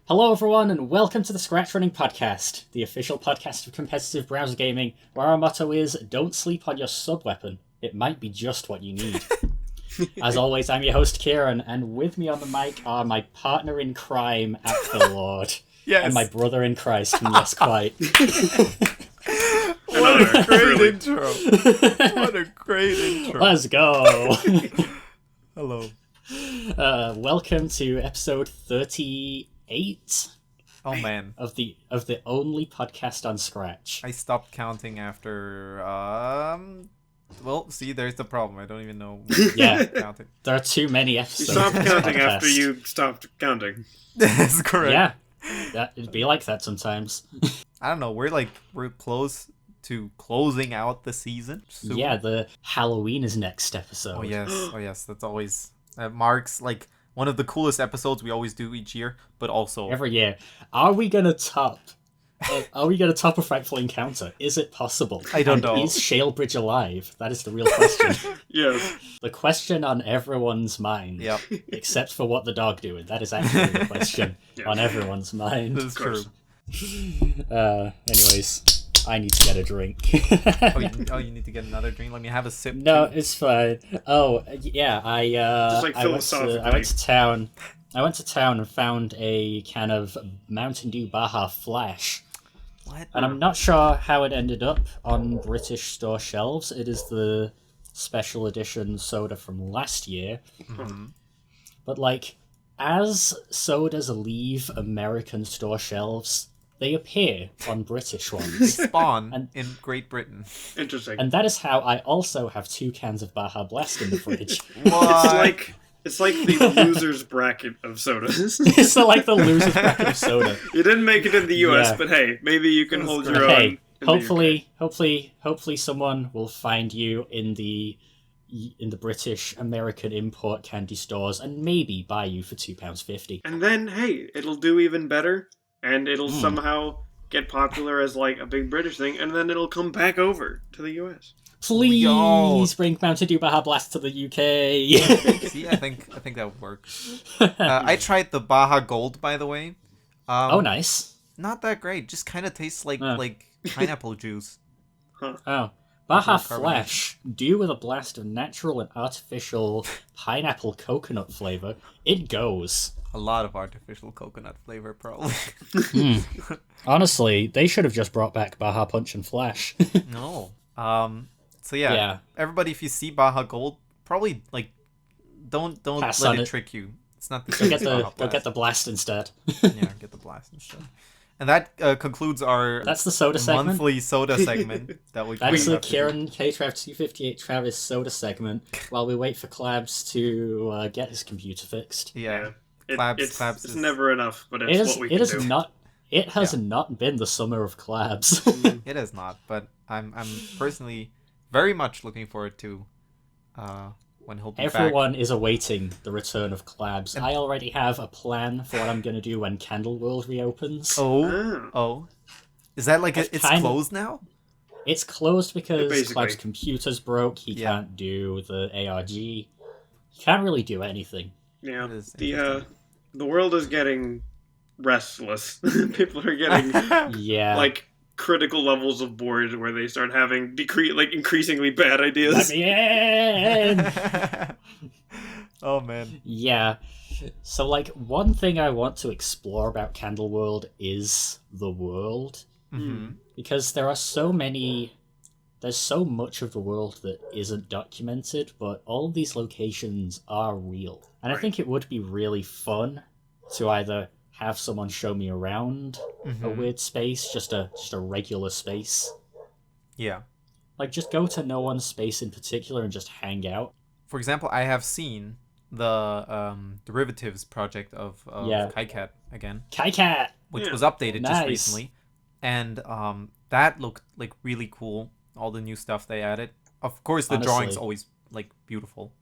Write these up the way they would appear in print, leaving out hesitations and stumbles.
Hello everyone and welcome to the ScratchRunning Podcast, the official podcast of competitive browser gaming, where our motto is, don't sleep on your sub-weapon, it might be just what you need. As always, I'm your host Keiron, and with me on the mic are my partner in crime, Apfel Lord, and my brother in Christ, Yes Quite. What a great intro. What a great intro. Let's go. Hello. Welcome to episode 38. Oh man. Of the only podcast on Scratch. I stopped counting after well, see, there's the problem. I don't even know. Yeah. Counting. There are too many episodes. You stopped counting after you stopped counting. That's correct. Yeah. It'd be like that sometimes. I don't know. We're close to closing out the season. Soon. Yeah, the Halloween is next episode. Oh yes. That's always marks like one of the coolest episodes we always do each year, but also every year. Are we gonna top a Frightful Encounter? Is it possible? I don't know. Is Shalebridge alive? That is the real question. Yes. The question on everyone's mind. Yep. Except for what the dog doing. That is actually the question on everyone's mind. This is true. Anyways, I need to get a drink. You need to get another drink? Let me have a sip. No, too. It's fine. Oh, yeah, I went to town. I went to town and found a can of Mountain Dew Baja Flash. What? And I'm not sure how it ended up on British store shelves. It is the special edition soda from last year. Mm-hmm. But, like, as sodas leave American store shelves, they appear on British ones. They spawn in Great Britain. Interesting. And that is how I also have 2 cans of Baja Blast in the fridge. What? It's like the loser's bracket of sodas. It's like the loser's bracket of soda. You didn't make it in the US, Yeah. but hey, maybe you can hold your Hey, own. hopefully someone will find you in the British American import candy stores and maybe buy you for £2.50. And then, hey, it'll do even better, and it'll somehow get popular as like a big British thing, and then it'll come back over to the US. Please bring Mountain Dew Baja Blast to the UK. See, I think that would work. I tried the Baja Gold, by the way. Oh, nice. Not that great. Just kind of tastes like pineapple juice. Oh. Baja Carbonated. Flash, due with a blast of natural and artificial pineapple coconut flavor, it goes. A lot of artificial coconut flavor, probably. Honestly, they should have just brought back Baja Punch and Flash. No. So yeah, everybody, if you see Baja Gold, probably like don't Pass let on it it. trick you. It's not the Go same get as Baja the Blast. blast instead. Yeah, get the blast instead. And that concludes our That's the soda segment. monthly soda segment that we. That's the have to do. Keiron K-Trav 258 Travis soda segment while we wait for Clabs to get his computer fixed. Yeah. It's Clabs is never enough, but it's what we can do. It has not been the summer of Clabs. It is not, but I'm personally very much looking forward to when he'll be Everyone back. is awaiting the return of Clabs. I already have a plan for what I'm going to do when Candleworld reopens. Oh. Is that like it's closed now? It's closed because Basically. Clab's computer's broke. He can't do the ARG. He can't really do anything. Yeah, It is the world is getting restless. People are getting Yeah. like critical levels of bored where they start having increasingly bad ideas. Let me in! Oh man. Yeah. So, like, one thing I want to explore about Candleworld is the world. Mm-hmm. Because there's so much of the world that isn't documented, but all of these locations are real. And I think it would be really fun to either have someone show me around a weird space, just a regular space. Yeah. Like, just go to no one's space in particular and just hang out. For example, I have seen the derivatives project of KiCat again, KiCat! which was updated just Nice. recently, and that looked like really cool. All the new stuff they added. Of course, the Honestly. drawings always like beautiful.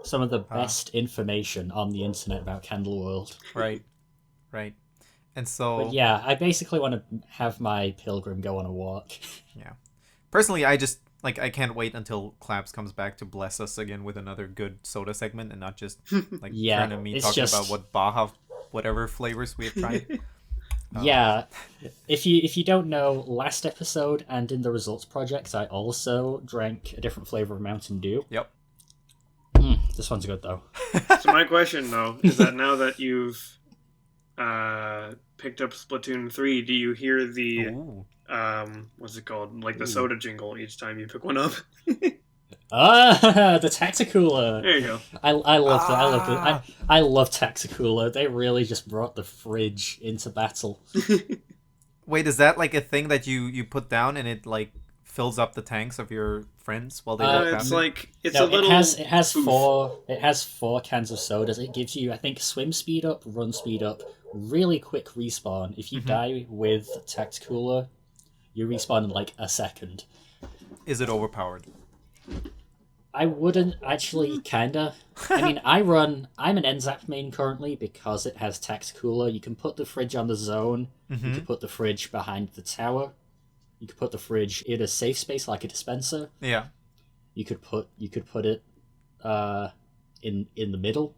Some of the best information on the internet about Candleworld. Right. And so But yeah, I basically want to have my pilgrim go on a walk. yeah. Personally, I just like I can't wait until Claps comes back to bless us again with another good soda segment and not just like Yeah, trying to me it's talking just- about what Baja whatever flavors we have tried. Yeah, if you don't know, last episode and in the results project, I also drank a different flavor of Mountain Dew. Yep. This one's good though. So my question, though, is that now that you've picked up Splatoon 3, do you hear the Ooh. what's it called? Like the soda jingle each time you pick one up? The Tacticooler. There you go. I love that. I love Tacticooler. They really just brought the fridge into battle. Wait, is that like a thing that you put down and it like fills up the tanks of your friends while they walk It's past? like it's No, a little. it has booth. four cans of sodas. It gives you, I think, swim speed up, run speed up, really quick respawn. If you die with Tacticooler, you respawn in like a second. Is it overpowered? I wouldn't actually, kinda. I mean, I'm an NZAP main currently because it has Tacticooler. You can put the fridge on the zone. You can put the fridge behind the tower. You could put the fridge in a safe space like a dispenser. Yeah. You could put it in the middle.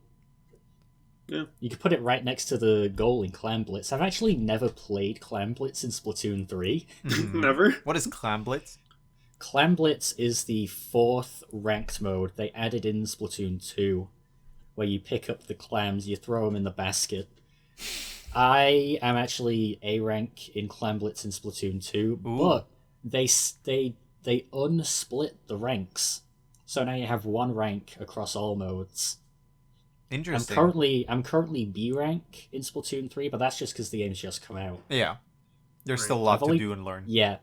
Yeah. You could put it right next to the goal in Clam Blitz. I've actually never played Clam Blitz in Splatoon 3. Never. What is Clam Blitz? Clam Blitz is the 4th ranked mode they added in Splatoon 2, where you pick up the clams, you throw them in the basket. I am actually A rank in Clam Blitz in Splatoon 2, but they unsplit the ranks, so now you have one rank across all modes. Interesting. I'm currently B rank in Splatoon 3, but that's just because the game's just come out. Yeah. There's Right. still a lot I've only- to do and learn. Yeah.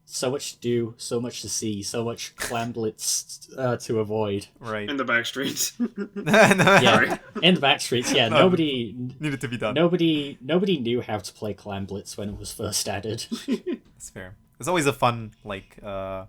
So much to do, so much to see, so much Clam Blitz to avoid. Right. In the back streets. Yeah, in the back streets. Yeah, No. nobody Needed to be done. Nobody knew how to play Clam Blitz when it was first added. That's fair. It's always a fun Yeah,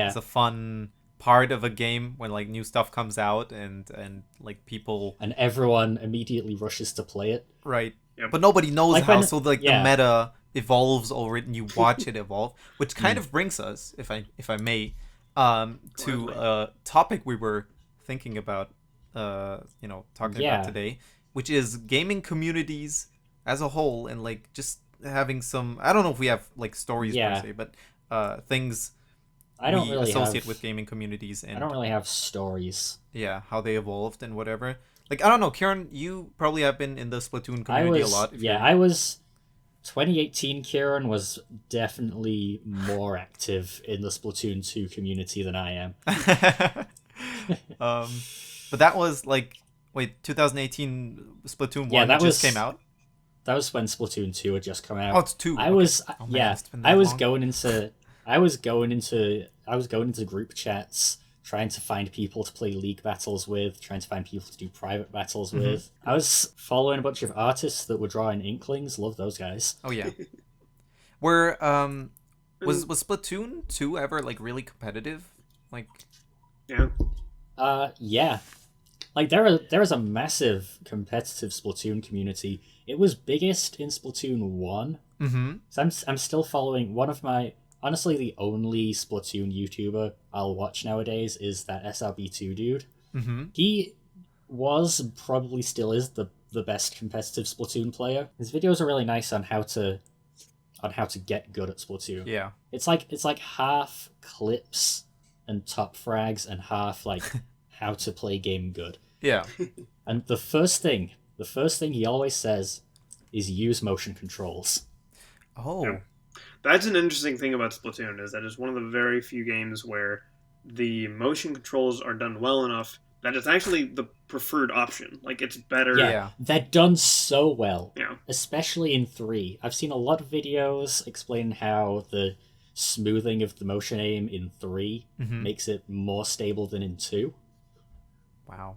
it's a fun part of a game when like new stuff comes out and like people and everyone immediately rushes to play it. right. Yep. But nobody knows Like how, when- so like yeah. the meta evolves over it and you watch it evolve, which kind of brings us, if I may, to a topic we were thinking about talking about today, which is gaming communities as a whole and like just having some, I don't know if we have like stories Yeah. per se, but things I don't we really associate have, with gaming communities and I don't really have stories. yeah, how they evolved and whatever. Like, I don't know, Keiron, you probably have been in the Splatoon community a lot. I was. 2018 Keiron was definitely more active in the Splatoon 2 community than I am. But that was like, wait, 2018 Splatoon 1 that just was- came out? That was when Splatoon 2 had just come out. Oh, it's 2. I okay. was Oh, man, yeah. it's been that I was long. going into group chats, trying to find people to play league battles with, trying to find people to do private battles with. I was following a bunch of artists that were drawing Inklings. Love those guys. Oh, yeah. Were, was Splatoon 2 ever, like, really competitive? Like, Yeah. Yeah. Like there is a massive competitive Splatoon community. It was biggest in Splatoon 1. So I'm still following honestly, the only Splatoon YouTuber I'll watch nowadays is that SRB2 dude. He was, probably still is, the best competitive Splatoon player. His videos are really nice on how to get good at Splatoon. yeah. It's like half clips and top frags and half like how to play game good. Yeah. And the first thing he always says is use motion controls. Oh. Yeah. That's an interesting thing about Splatoon, is that it's one of the very few games where the motion controls are done well enough that it's actually the preferred option. Like, it's better. Yeah. They're done so well. Yeah. Especially in 3. I've seen a lot of videos explaining how the smoothing of the motion aim in 3 makes it more stable than in 2. Wow.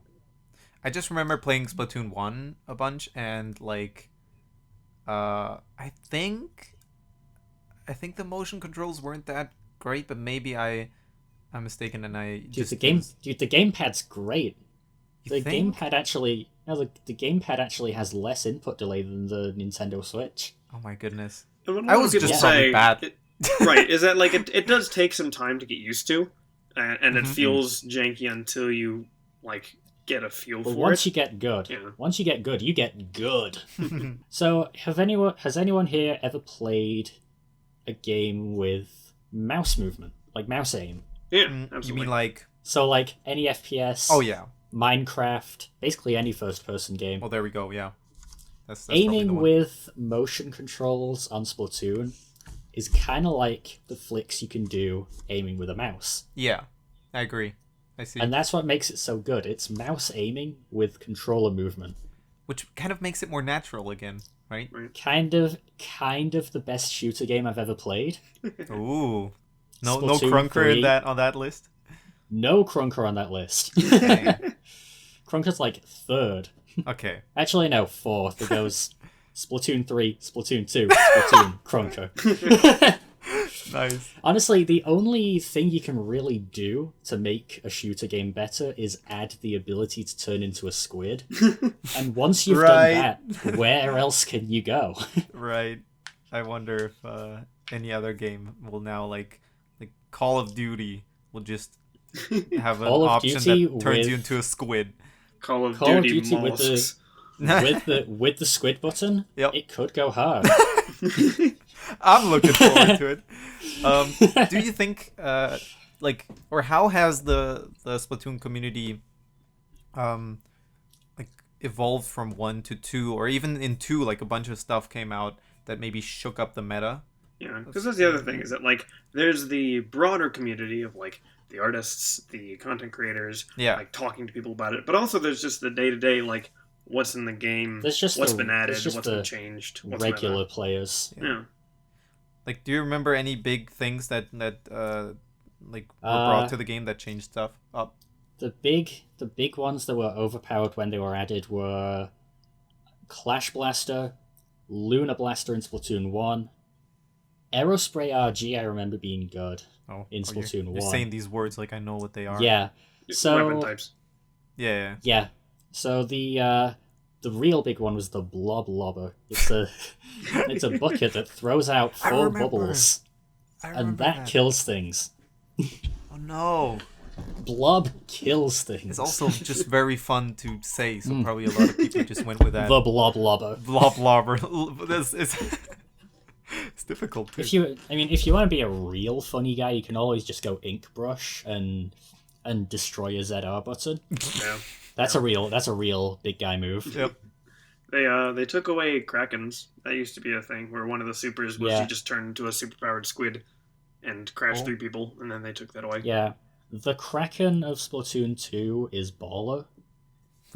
I just remember playing Splatoon 1 a bunch and like I think the motion controls weren't that great, but maybe I'm mistaken and I Dude, just the gamepad's great. You The think? gamepad actually the gamepad actually has less input delay than the Nintendo Switch. Oh my goodness. And what I was gonna just probably bad. Right, is that like it does take some time to get used to, and it feels janky until you like get a feel But for once it. you get good, Yeah. once you get good, you get good. So, has anyone here ever played a game with mouse movement, like mouse aim? Yeah, You absolutely. mean like? So, like any FPS, Oh yeah. Minecraft, basically any first-person game. Well, there we go. Yeah. That's probably the Aiming one. with motion controls on Splatoon is kind of like the flicks you can do aiming with a mouse. Yeah, I agree. I see. And that's what makes it so good. It's mouse aiming with controller movement. Which kind of makes it more natural again, right? Kind of the best shooter game I've ever played. Ooh. No Splatoon Crunker 3. on that list. No Crunker on that list. Dang. Crunker's like third. Okay. Actually, no, fourth. It goes Splatoon 3, Splatoon 2, Splatoon, Crunker. Nice. Honestly, the only thing you can really do to make a shooter game better is add the ability to turn into a squid. And once you've Right. done that, where else can you go? Right. I wonder if any other game will now like Call of Duty will just have an Call of option Duty that turns with- you into a squid. Call of Call of Duty Duty with mollusks. with the squid button, Yep. it could go hard. I'm looking forward to it. Do you think, or how has the Splatoon community, evolved from 1 to 2, or even in 2, like a bunch of stuff came out that maybe shook up the meta? Yeah, because that's the other thing is that like there's the broader community of like the artists, the content creators, Yeah. like talking to people about it, but also there's just the day to day like what's in the game, There's just what's the- been added, there's just what's the been changed, what's Regular players. Yeah. Like, do you remember any big things that were brought to the game that changed stuff up? The big ones that were overpowered when they were added were Clash Blaster, Lunar Blaster in Splatoon 1, Aerospray RG I remember being good. Oh, In Splatoon you're 1. saying saying these words like I know what they are. Yeah. Weapon So types. Yeah. yeah. So the real big one was the Blob Lobber. It's a bucket that throws out I 4 remember. bubbles, I and remember that kills things. Oh no. Blob kills things. It's also just very fun to say, so probably a lot of people just went with that. the Blob Lobber. Blob lobber. It's difficult too. If you want to be a real funny guy, you can always just go Ink Brush and destroy a ZR button. Yeah. That's a real big guy move. Yep. They took away Krakens. That used to be a thing where one of the supers was Yeah. you just turn into a superpowered squid and crash Oh. 3 people, and then they took that away. Yeah. The Kraken of Splatoon 2 is Baller.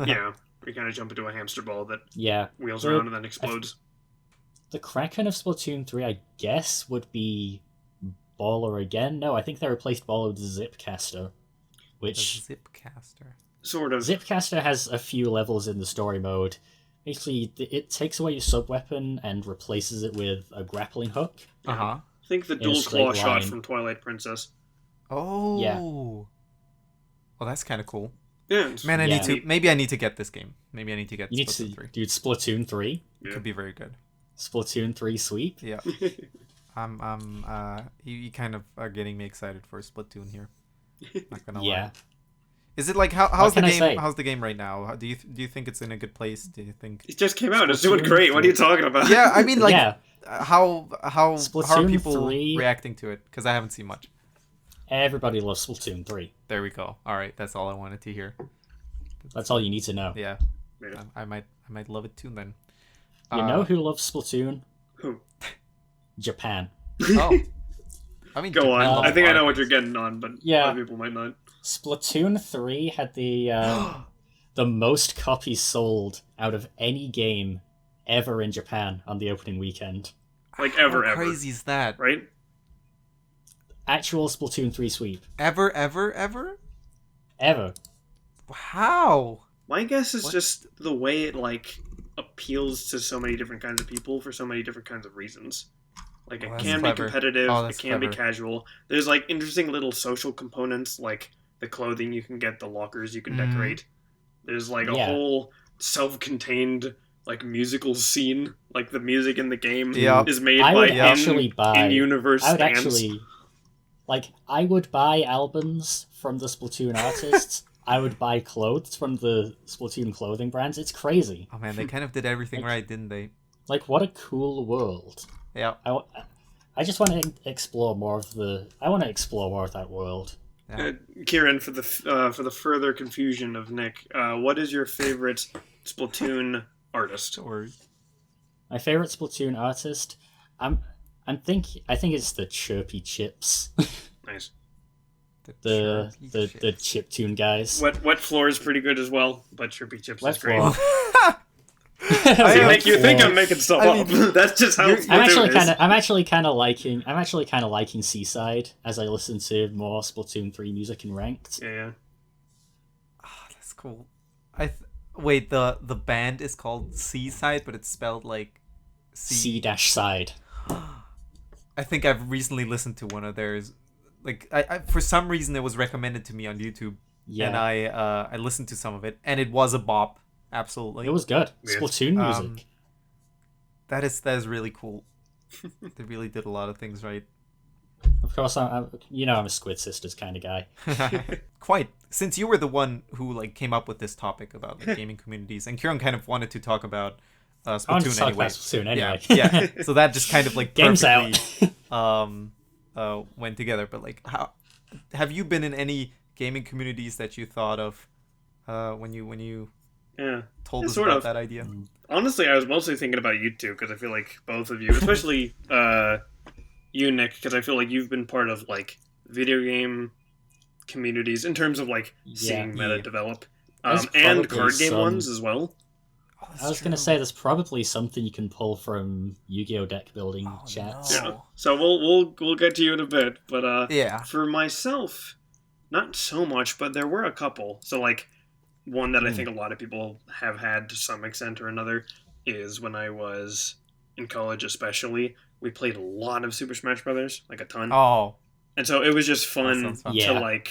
Yeah. You kind of jump into a hamster ball that Yeah. wheels The- around and then explodes. The Kraken of Splatoon 3, I guess, would be Baller again. No, I think they replaced Baller with Zipcaster. The Which Zipcaster. Sort of. Zipcaster has a few levels in the story mode. Basically, it takes away your sub-weapon and replaces it with a grappling hook. Uh-huh. Think the a dual straight claw shot line. from Twilight Princess. Oh. Yeah. Well, that's kind of cool. Yeah. it's- Man, I Yeah. need to. Maybe I need to get this game. Maybe I need to get You need Splatoon to 3. do Splatoon 3. It Yeah. could be very good. Splatoon 3 sweep. Yeah. You kind of are getting me excited for Splatoon here. Not gonna Yeah. lie. Is it like how's the can I game? say? How's the game right now? Do you think it's in a good place? Do you think? It just came out. It's doing Splatoon great. What are you 3. talking about? Yeah, I mean, like, Yeah. how are Splatoon people 3. reacting to it? Because I haven't seen much. Everybody loves Splatoon 3. There we go. All right, that's all I wanted to hear. That's all you need to know. Yeah, Yeah. I might love it too then. You know who loves Splatoon? Who? Japan. Oh, I mean, Go on. Japan I think I know what loves you're getting on, but Yeah. other people might not. Splatoon 3 had the most copies sold out of any game ever in Japan on the opening weekend. Like How ever. crazy is that? Right? Actual Splatoon 3 sweep. Ever? Ever. How? My guess is What? just the way it like appeals to so many different kinds of people for so many different kinds of reasons. Like Oh, it that's can clever. be competitive, Oh, it that's can be clever. casual. There's like interesting little social components like the clothing you can get, the lockers you can Mhm. decorate. There's like a Yeah. whole self-contained like musical scene. Like the music in the game Yeah. is made I by would actually buy. in-universe I would stands. actually. I would buy albums from the Splatoon artists. I would buy clothes from the Splatoon clothing brands. It's crazy. Oh man, they kind of did everything right, didn't they? Like, what a cool world. Yeah. I just want to explore more of I want to explore more of that world. Yeah. Keiron, for the further confusion of Nick, what is your favorite Splatoon artist? My favorite Splatoon artist, I think it's the Chirpy Chips. Nice. The chiptune guys. Wet Floor is pretty good as well, but Chirpy Chips is great. You think I'm making stuff up? That's just how I'm actually kind of liking Seaside as I listen to more Splatoon 3 music in ranked. Yeah. Oh, that's cool. Wait, the band is called Seaside, but it's spelled like C-side. I think I've recently listened to one of theirs. Like, I for some reason it was recommended to me on YouTube. Yeah. And I listened to some of it, and it was a bop. Absolutely. It was good. Yeah. Splatoon music. That is really cool. They really did a lot of things right. Of course, I'm a Squid Sisters kind of guy. Quite. Since you were the one who came up with this topic about gaming communities, and Keiron kind of wanted to talk about Splatoon anyway. Splatoon anyway. Yeah. So that just kind of Games perfectly went together. But how have you been in any gaming communities that you thought of when you told us about that idea? Honestly, I was mostly thinking about you two, because I feel like both of you, especially you, Nick, because I feel like you've been part of video game communities in terms of seeing meta develop, and card game ones as well. I was going to say there's probably something you can pull from Yu-Gi-Oh deck building chats. No. Yeah. So we'll get to you in a bit, but for myself, not so much, but there were a couple. So one that I think a lot of people have had to some extent or another is when I was in college, especially, we played a lot of Super Smash Brothers, a ton. Oh. And so it was just fun to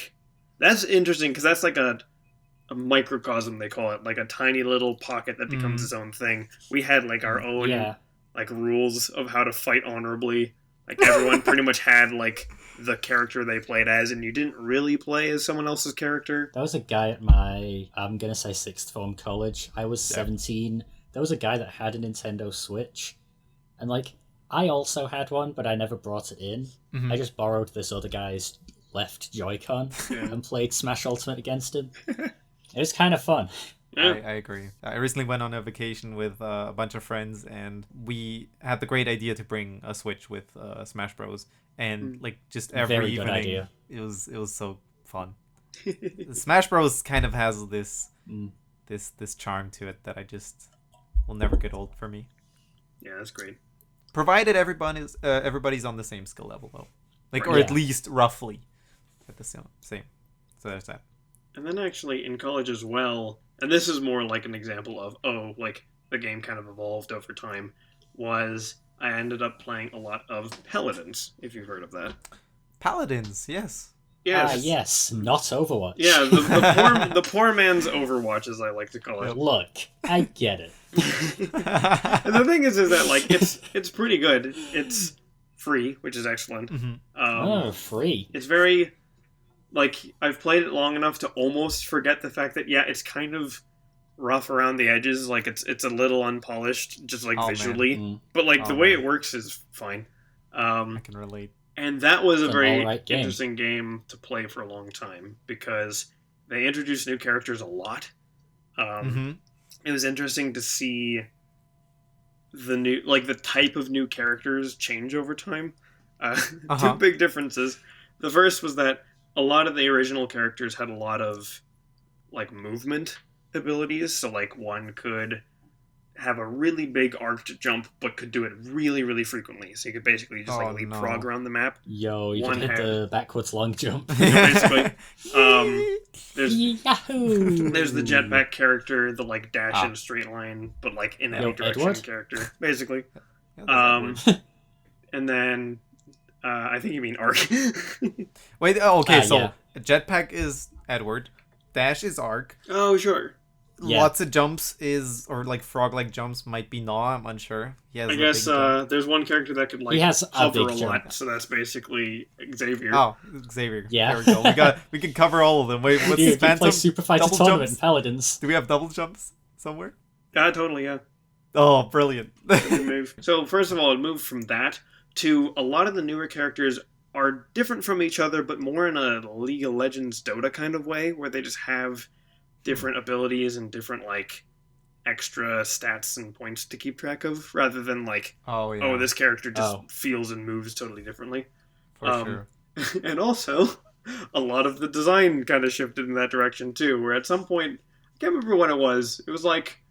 that's interesting, because that's a microcosm, they call it, a tiny little pocket that becomes its own thing. We had our own rules of how to fight honorably. Everyone pretty much had the character they played as, and you didn't really play as someone else's character. There was a guy at my, I'm gonna say sixth form college. I was 17. There was a guy that had a Nintendo Switch, and I also had one, but I never brought it in. I just borrowed this other guy's left Joy-Con and played Smash Ultimate against him. It was kind of fun. Yeah. I agree. I recently went on a vacation with a bunch of friends, and we had the great idea to bring a Switch with Smash Bros. And just every Very evening, good idea. It was so fun. Smash Bros. Kind of has this charm to it that I just will never get old for me. Yeah, that's great. Provided everybody's on the same skill level, though, or at least roughly at the same. So there's that. And then actually in college as well, and this is more an example of, the game kind of evolved over time, was I ended up playing a lot of Paladins, if you've heard of that. Paladins, yes. Yes. Yes, not Overwatch. Yeah, the poor man's Overwatch, as I like to call it. Look, I get it. And the thing is that, it's pretty good. It's free, which is excellent. Free. It's very... I've played it long enough to almost forget the fact that, it's kind of rough around the edges. It's a little unpolished, just visually. But the way it works is fine. I can relate. And that was a very interesting game to play for a long time, because they introduced new characters a lot. It was interesting to see the new, the type of new characters change over time. Two big differences. The first was that a lot of the original characters had a lot of movement abilities. So one could have a really big arced jump, but could do it really, really frequently. So you could basically just leapfrog around the map. Yo, you can hit the backwards long jump. Basically. There's the jetpack character, the dash in a straight line, but in any direction Edward? character, basically. And then I think you mean Arc. Wait, okay, so jetpack is Edward, dash is Arc. Oh, sure. lots of jumps or like frog-like jumps might be Gnaw. I'm unsure. I guess there's one character that could like he has hover a lot, so that's basically Xavier. Oh, Xavier. Yeah. There we go. We can cover all of them. Wait, what's Dude, Phantom? play Super Fighter Double Tournament jumps? Paladins. Do we have double jumps somewhere? Yeah, totally, yeah. Oh, brilliant. Move. So first of all, it moved from that to a lot of the newer characters are different from each other, but more in a League of Legends Dota kind of way, where they just have different abilities and different like extra stats and points to keep track of, rather than like, this character just feels and moves totally differently. For sure. And also, a lot of the design kind of shifted in that direction too, where at some point, I can't remember when it was like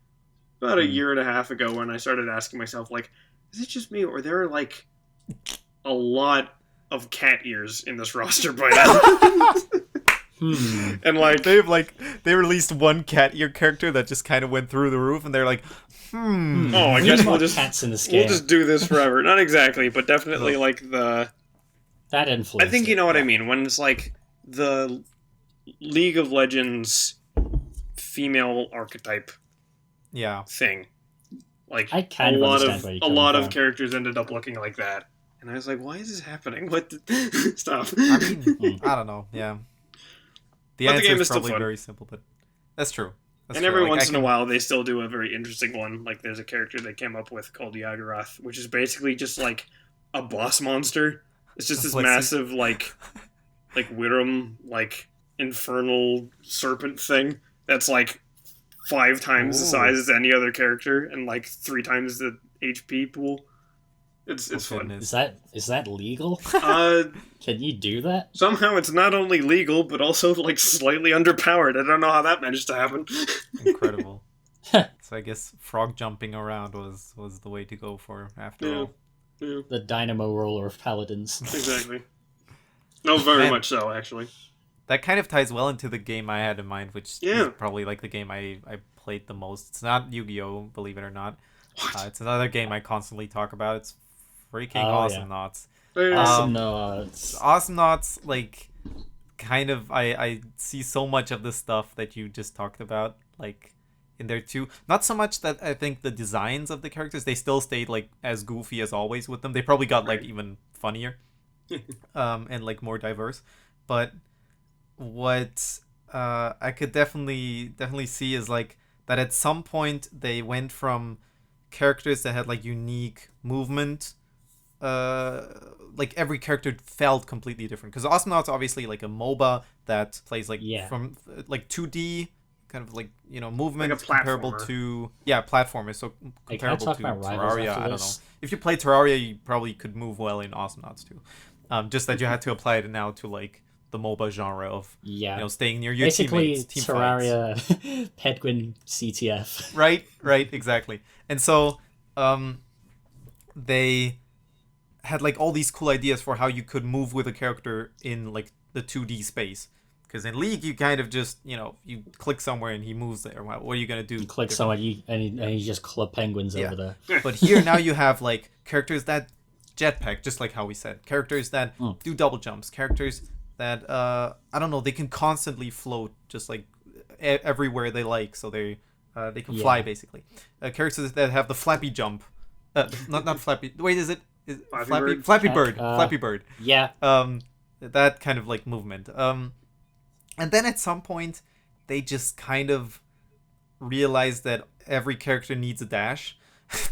about a year and a half ago when I started asking myself, like, is it just me, or there are, like, a lot of cat ears in this roster by now? And, like, they released one cat ear character that just kind of went through the roof, and they're like, Oh, I guess we'll cats in this game. We'll just do this forever. Not exactly, but definitely, like, that influence. I think you know what I mean, when it's, like, the League of Legends female archetype thing. Like, I kind a of lot understand where you're of a lot coming of characters ended up looking like that, and I was like, "Why is this happening? What? Stop!" I mean, I don't know. Yeah, the answer game is is still probably fun. very simple, but that's true. And every once in a while, they still do a very interesting one. Like, there's a character they came up with called Yagurath, which is basically just like a boss monster. It's just this massive, like Wyrm, like infernal serpent thing that's like 5 times the size as any other character and like 3 times the HP pool. It's fun. Is that legal? Can you do that? Somehow it's not only legal but also like slightly underpowered. I don't know how that managed to happen. Incredible. So I guess frog jumping around was the way to go for after all. Yeah. The dynamo roller of paladins. Exactly. No, very much so, actually. That kind of ties well into the game I had in mind, which is probably like the game I played the most. It's not Yu-Gi-Oh!, believe it or not. It's another game I constantly talk about. It's freaking Awesome Knots. Awesome Knots. Awesome Knots, like, kind of, I see so much of the stuff that you just talked about, like, in there too. Not so much that I think the designs of the characters, they still stayed, like, as goofy as always with them. They probably got, like, even funnier. And, like, more diverse. But what I could definitely see is, like, that at some point they went from characters that had, like, unique movement, like every character felt completely different, because Awesome Knots obviously like a MOBA that plays like from like 2D kind of like, you know, movement, like comparable to platformers, so comparable to Terraria. I don't know, if you play Terraria you probably could move well in Awesome Knots too, just that you had to apply it now to like the MOBA genre of you know, staying near your teammates, team Terraria Penguin CTF. right exactly. And so they had like all these cool ideas for how you could move with a character in like the 2D space, because in League you kind of just, you know, you click somewhere and he moves there. What are you gonna do? You click somewhere and you just club penguins over there. But here now you have like characters that jetpack, just like how we said, characters that do double jumps, characters that I don't know, they can constantly float just like everywhere they like, so they can fly basically. Characters that have the flappy jump, not flappy. Wait, is it? Flappy Bird. Yeah. That kind of like movement. And then at some point, they just kind of realized that every character needs a dash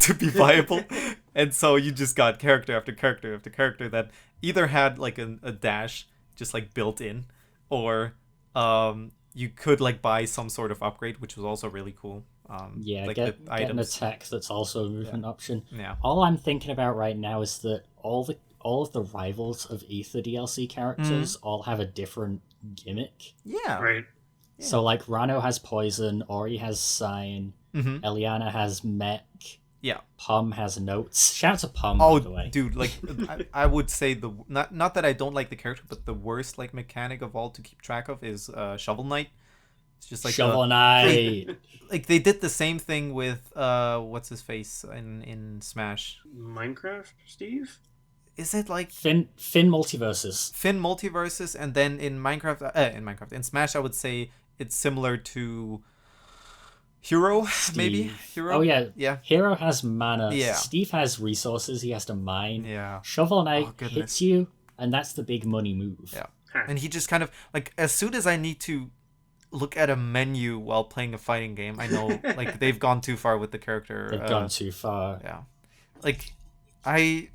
to be viable, and so you just got character after character after character that either had like a dash just like built in, or you could like buy some sort of upgrade, which was also really cool. Like get an attack that's also a movement option. Yeah. All I'm thinking about right now is that all of the rivals of Ether DLC characters all have a different gimmick. Yeah. Right. Yeah. So like Rano has poison, Ori has sign, Eliana has mech. Yeah. Pum has notes. Shout out to Pum, by the way. Oh, dude, like I would say not that I don't like the character, but the worst like mechanic of all to keep track of is Shovel Knight. It's just like Shovel Knight. Like they did the same thing with what's his face in Smash. Minecraft, Steve? Is it like Finn Multiverses? Finn Multiverses, and then in Minecraft, in Smash, I would say it's similar to Hero, Steve. maybe? Hero? Oh, yeah. Yeah. Hero has mana. Yeah. Steve has resources he has to mine. Yeah. Shovel Knight hits you, and that's the big money move. Yeah. And he just kind of, like, as soon as I need to look at a menu while playing a fighting game, I know, like, they've gone too far with the character. They've gone too far. Yeah. Like, I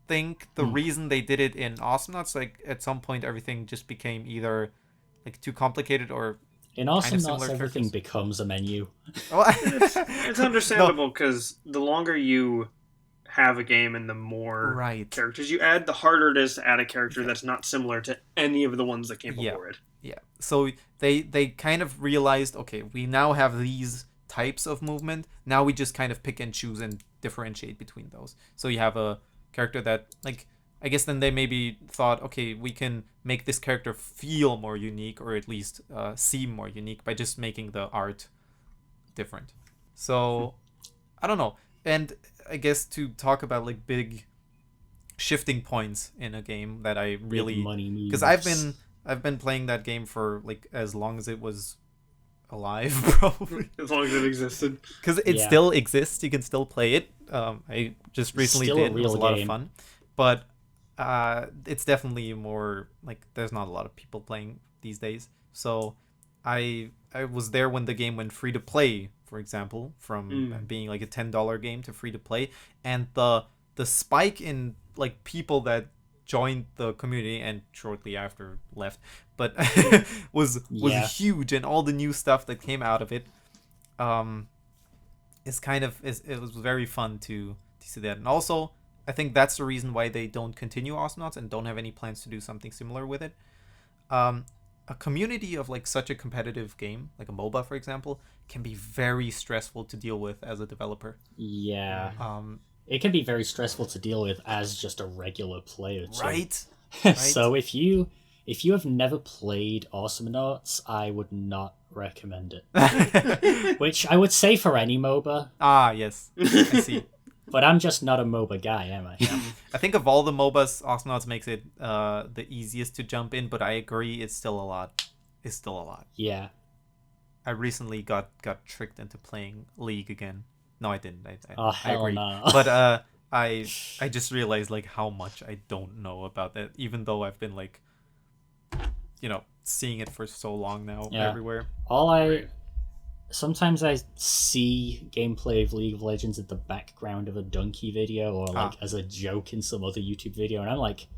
think the reason they did it in Awesomenauts, like, at some point everything just became either, like, too complicated or... In Awesomenauts, everything becomes a menu. It's understandable, because the longer you have a game and the more characters you add, the harder it is to add a character that's not similar to any of the ones that came before it. Yeah. So they kind of realized, okay, we now have these types of movement. Now we just kind of pick and choose and differentiate between those. So you have a character that, like, I guess then they maybe thought, okay, we can make this character feel more unique, or at least seem more unique by just making the art different. So, I don't know. And I guess to talk about, like, big shifting points in a game that I really... Because I've been playing that game for, like, as long as it was alive, probably. As long as it existed. Because it still exists. You can still play it. I just recently did. It was a lot of fun. But it's definitely more, like, there's not a lot of people playing these days. So I was there when the game went free to play, for example, from being like a $10 game to free to play. And the spike in, like, people that joined the community and shortly after left, but was huge, and all the new stuff that came out of it it was very fun to see that. And also, I think that's the reason why they don't continue Awesomenauts and don't have any plans to do something similar with it. A community of, like, such a competitive game, like a MOBA, for example, can be very stressful to deal with as a developer. Yeah. It can be very stressful to deal with as just a regular player too. Right. So if you have never played Awesomenauts, I would not recommend it. Which I would say for any MOBA. Ah, yes. I see. But I'm just not a MOBA guy, am I? Yeah. I think of all the MOBAs, Awesomenauts makes it the easiest to jump in, but I agree, it's still a lot. Yeah. I recently got tricked into playing League again. No, I didn't. I agree. No. But I just realized, like, how much I don't know about that, even though I've been, like, you know, seeing it for so long now everywhere. Sometimes I see gameplay of League of Legends at the background of a Donkey video, or, like, as a joke in some other YouTube video, and I'm like,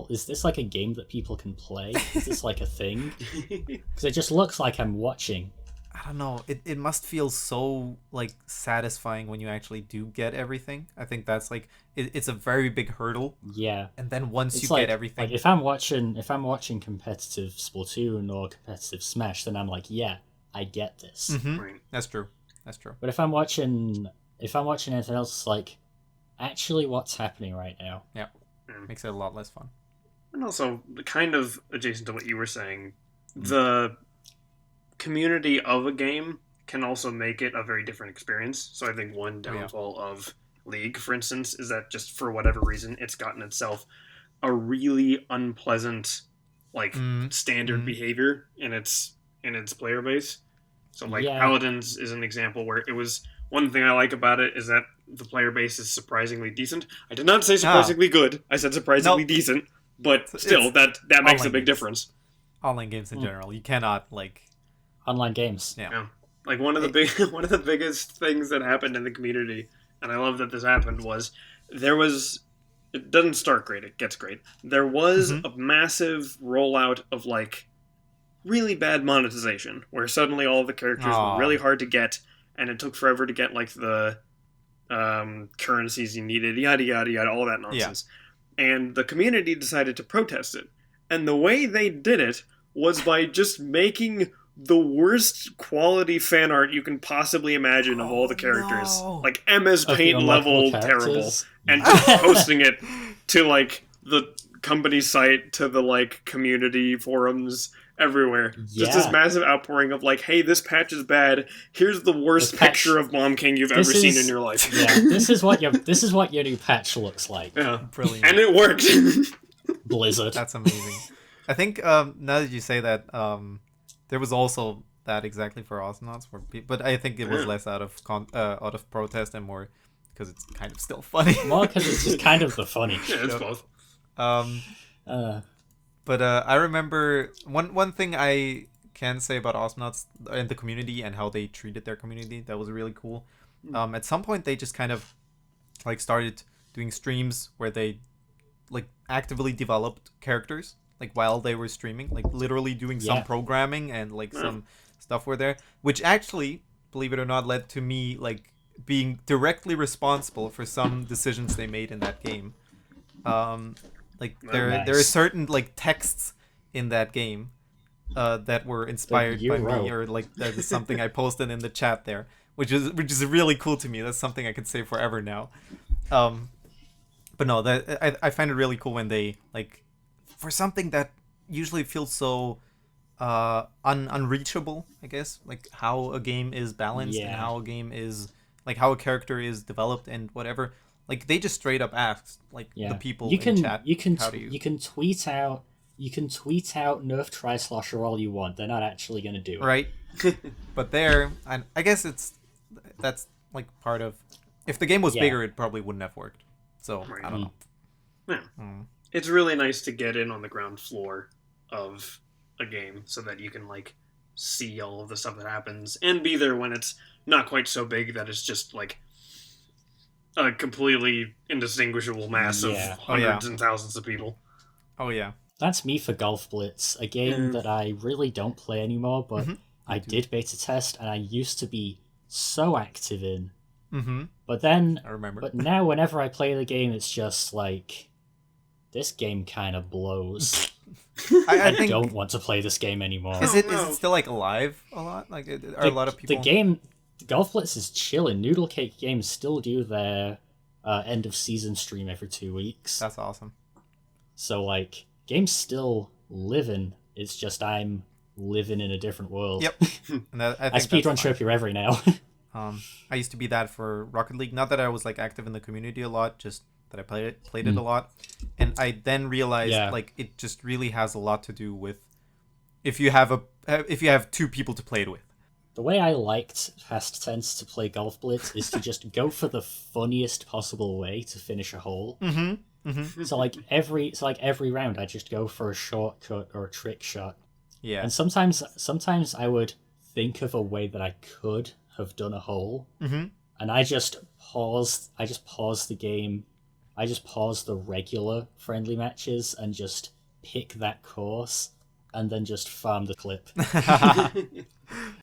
is this like a game that people can play? Is this like a thing? Because it just looks like I'm watching. I don't know. It must feel so, like, satisfying when you actually do get everything. I think that's, like, it's a very big hurdle. Yeah. And then once you get everything, like, if I'm watching competitive Splatoon or competitive Smash, then I'm like, yeah, I get this. Mm-hmm. Right. That's true. But if I'm watching anything else, it's like, actually, what's happening right now? Yeah. Makes it a lot less fun. And also, kind of adjacent to what you were saying, the community of a game can also make it a very different experience. So I think one downfall of League, for instance, is that just for whatever reason, it's gotten itself a really unpleasant, like, standard behavior in its player base. So, like, Paladins is an example where it was... One thing I like about it is that the player base is surprisingly decent. I did not say surprisingly good. I said surprisingly decent. But still, that makes a big difference. Online games in general. You cannot, like... Online games. Yeah. Like, one of the biggest things that happened in the community, and I love that this happened, was there was... It doesn't start great, it gets great. There was a massive rollout of, like, really bad monetization, where suddenly all the characters were really hard to get, and it took forever to get, like, the currencies you needed, yada, yada, yada, all that nonsense. Yeah. And the community decided to protest it. And the way they did it was by just making the worst quality fan art you can possibly imagine of all the characters. No. Like, MS Paint level terrible. And just posting it to, like, the company site, to the, like, community forums, everywhere. Yeah. Just this massive outpouring of, like, hey, this patch is bad. Here's the worst picture of Mom King you've ever seen in your life. Yeah, this is what your new patch looks like. Yeah. Brilliant. And it worked. Blizzard. That's amazing. I think now that you say that, there was also that exactly for Osmonauts, but I think it was less out of protest and more because it's kind of still funny. More because it's just kind of the funny. Yeah, it's both. But I remember one thing I can say about Osmonauts and the community and how they treated their community that was really cool. At some point they just kind of like started doing streams where they like actively developed characters like while they were streaming, like literally doing some programming and like some stuff were there, which actually, believe it or not, led to me like being directly responsible for some decisions they made in that game. Like there are certain like texts in that game that were inspired by me, or like that is something I posted in the chat there, which is really cool to me. That's something I could say forever now. But no, that I find it really cool when they like, for something that usually feels so unreachable, I guess, like how a game is balanced and how a game is like how a character is developed and whatever. Like they just straight up asked like the people in chat. You can tweet out Nerf Tri-Slosher all you want. They're not actually going to do it. Right. But I guess that's like part of, if the game was bigger, it probably wouldn't have worked. So I don't know. Yeah. It's really nice to get in on the ground floor of a game so that you can like see all of the stuff that happens and be there when it's not quite so big that it's just like a completely indistinguishable mass of hundreds and thousands of people. Oh yeah. That's me for Golf Blitz, a game that I really don't play anymore, but I did beta test and I used to be so active in. But then, I remember. But now whenever I play the game, it's just like, this game kind of blows. I don't want to play this game anymore. Is it still like alive a lot? Like are a lot of people? The game, Golf Blitz is chilling. Noodle Cake Games still do their end of season stream every 2 weeks. That's awesome. So like, game's still living. It's just I'm living in a different world. Yep. And I speedrun Chirpy Reverie now. I used to be that for Rocket League. Not that I was like active in the community a lot, just that I played it a lot. And I then realized like it just really has a lot to do with if you have two people to play it with. The way I liked past tense to play Golf Blitz is to just go for the funniest possible way to finish a hole. So like every round I just go for a shortcut or a trick shot. Yeah. And sometimes I would think of a way that I could have done a hole, and I just pause the game. I just pause the regular friendly matches and just pick that course, and then just farm the clip.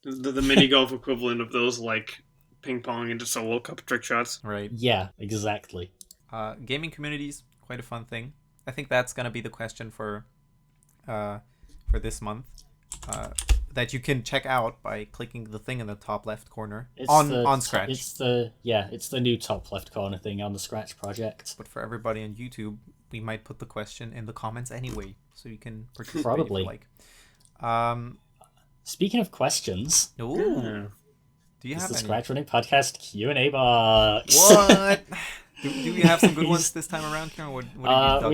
the mini golf equivalent of those like ping pong into solo cup trick shots. Right. Yeah, exactly. Gaming communities, quite a fun thing. I think that's gonna be the question for this month. That you can check out by clicking the thing in the top left corner on Scratch. It's the new top left corner thing on the Scratch project. But for everybody on YouTube, we might put the question in the comments anyway, so you can participate. Probably. If you like. Speaking of questions, do you have the ScratchRunning Podcast Q&A box? What? Do we have some good ones this time around, Keiron? What have you dug up?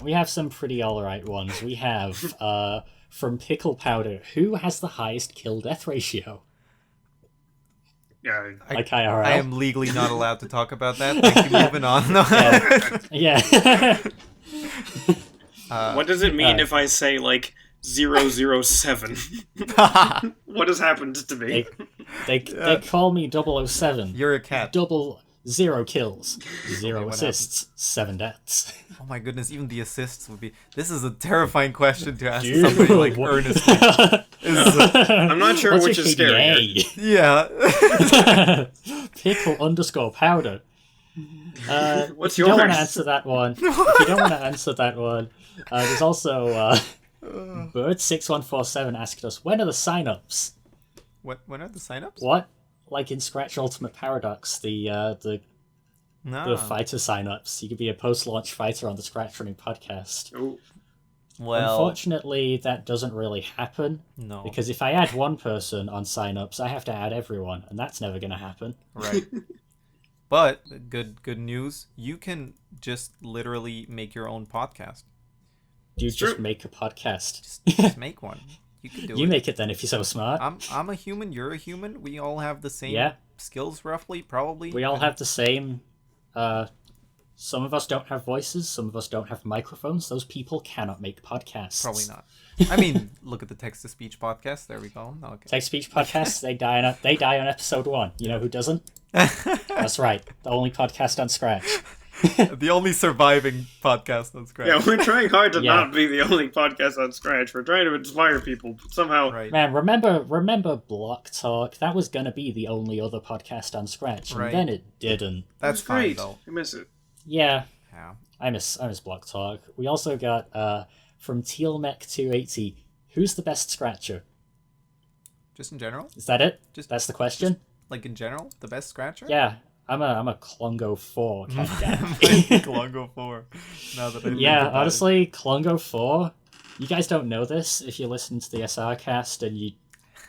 We have some pretty alright ones. We have from Pickle Powder, who has the highest kill-death ratio? Yeah, like IRL. I am legally not allowed to talk about that. Thank you. Moving on. No. Yeah. What does it mean if I say like 007? What has happened to me? They call me 007. You're a cat. 0 kills, 0 assists, 7 deaths. Oh my goodness, even the assists would be... This is a terrifing question to ask somebody like earnestly. I'm not sure which is scary. Yeah. Pickle _powder. What's yours? If you don't want to answer that one, there's also Bird6147 asked us, when are the sign-ups? When are the sign-ups? What? Like in Scratch Ultimate Paradox, the fighter sign-ups. You could be a post-launch fighter on the ScratchRunning Podcast. Oh. Well, unfortunately, that doesn't really happen. No. Because if I add one person on sign-ups, I have to add everyone, and that's never going to happen. Right. But good news, you can just literally make your own podcast. Just make a podcast. Just make one. You can do it. You make it then if you're so smart. I'm a human. You're a human. We all have the same skills, roughly, probably. We all have the same. Some of us don't have voices. Some of us don't have microphones. Those people cannot make podcasts. Probably not. I mean, look at the text-to-speech podcast. There we go. Okay. Text-to-speech podcasts. They die on episode 1. You know who doesn't? That's right. The only podcast on Scratch. The only surviving podcast on Scratch. Yeah, we're trying hard to not be the only podcast on Scratch. We're trying to inspire people, but somehow... Right. Man, remember Block Talk? That was going to be the only other podcast on Scratch, and then it didn't. That's great. Fine, though. I miss it. Yeah. I miss Block Talk. We also got, from TealMech280, who's the best Scratcher? Just in general? Is that it? That's the question? Like in general? The best Scratcher? Yeah. I'm a Klungo 4 kind of guy. Klungo 4. Now that honestly, Klungo 4, you guys don't know this if you listen to the SRCast, and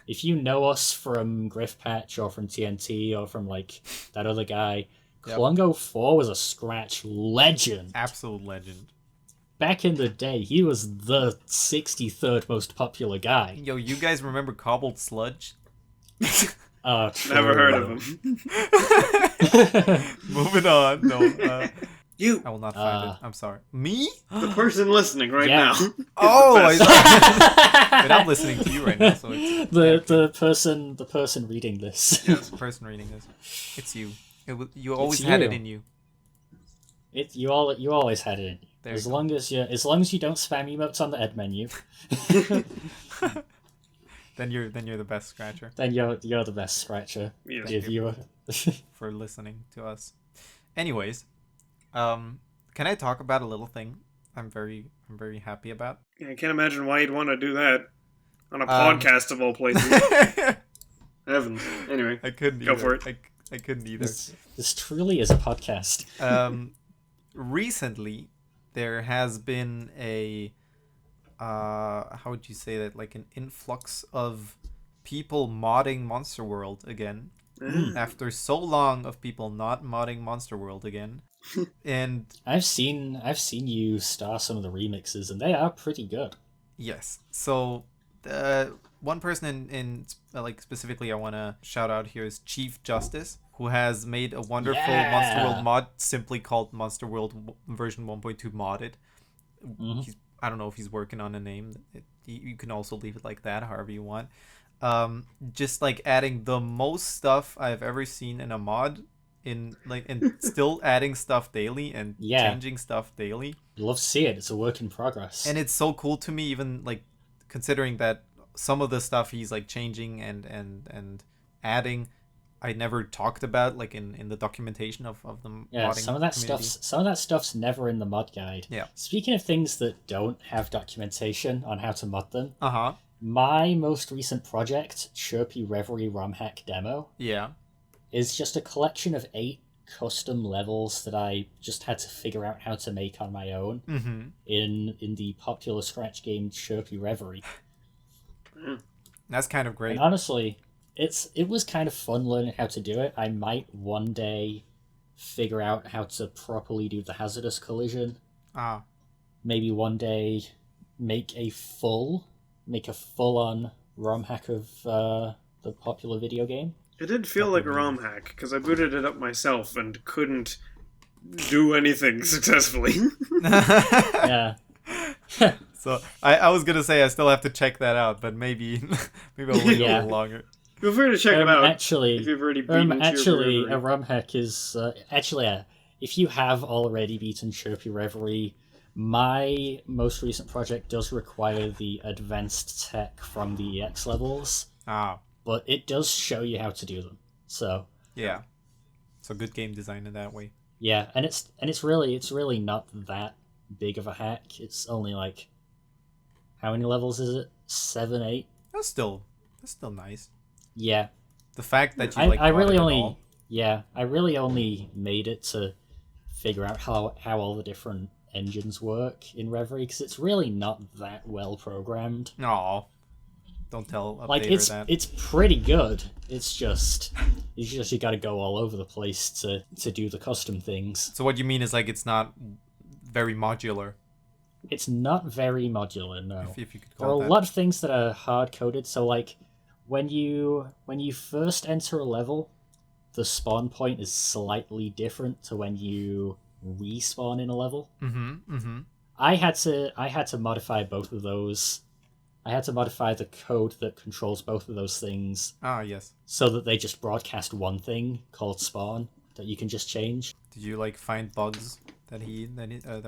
if you know us from Griff Patch or from TNT or from like that other guy, Klungo 4 was a Scratch legend. Absolute legend. Back in the day, he was the 63rd most popular guy. Yo, you guys remember Cobbled Sludge? Never heard of him. Moving on. No, you. I will not find it. I'm sorry. Me? The person listening now. Oh, But I'm listening to you right now. So it's the person reading this. Yes, the person reading this. It's you. You always had it in you. You always had it in you. As long as you don't spam emotes on the ed menu. Then you're the best Scratcher. Then you're the best Scratcher. Yes. If you for listening to us. Anyways, can I talk about a little thing I'm very happy about? Yeah, I can't imagine why you'd want to do that on a podcast of all places. Heavens. Anyway, I couldn't go for it. I couldn't either. This truly is a podcast. Recently, there has been a how would you say that? Like an influx of people modding Monster World again. After so long of people not modding Monster World again. And I've seen you star some of the remixes, and they are pretty good. Yes. So one person in like specifically I want to shout out here is Chief Justice, who has made a wonderful Monster World mod simply called Monster World version 1.2 modded. I don't know if he's working on a name. You can also leave it like that, however you want. Just like adding the most stuff I've ever seen in a mod, and still adding stuff daily and changing stuff daily. Love to see it. It's a work in progress. And it's so cool to me, even like considering that some of the stuff he's like changing and adding, I never talked about like in the documentation of the modding some of that stuff's never in the mod guide. Yeah. Speaking of things that don't have documentation on how to mod them, Uh-huh. my most recent project, Chirpy Reverie ROM Hack Demo, is just a collection of 8 custom levels that I just had to figure out how to make on my own in the popular Scratch game Chirpy Reverie. That's kind of great. And honestly, it was kind of fun learning how to do it. I might one day figure out how to properly do the hazardous collision. Maybe one day make a full-on ROM hack of the popular video game. It did feel like a ROM hack, because I booted it up myself and couldn't do anything successfully. Yeah. So I was gonna say I still have to check that out, but maybe I'll wait a little longer. Feel free to check it out. Actually, if you've already beaten a ROM hack is if you have already beaten Chirpy Reverie, my most recent project does require the advanced tech from the EX levels. But it does show you how to do them. So yeah, so good game design in that way. Yeah, and it's really not that big of a hack. It's only like, how many levels is it? 7, 8. That's still nice. Yeah. The fact that you I really only made it to figure out how all the different engines work in Reverie, because it's really not that well programmed. Aw. Don't tell Updater that. It's pretty good. It's just you gotta go all over the place to do the custom things. So what you mean is like it's not very modular. It's not very modular, no. If you could there are a lot of things that are hard-coded, so like when you first enter a level, the spawn point is slightly different to when you respawn in a level. I had to modify both of those. I had to modify the code that controls both of those things. Yes. So that they just broadcast one thing called spawn that you can just change. Did you like find bugs that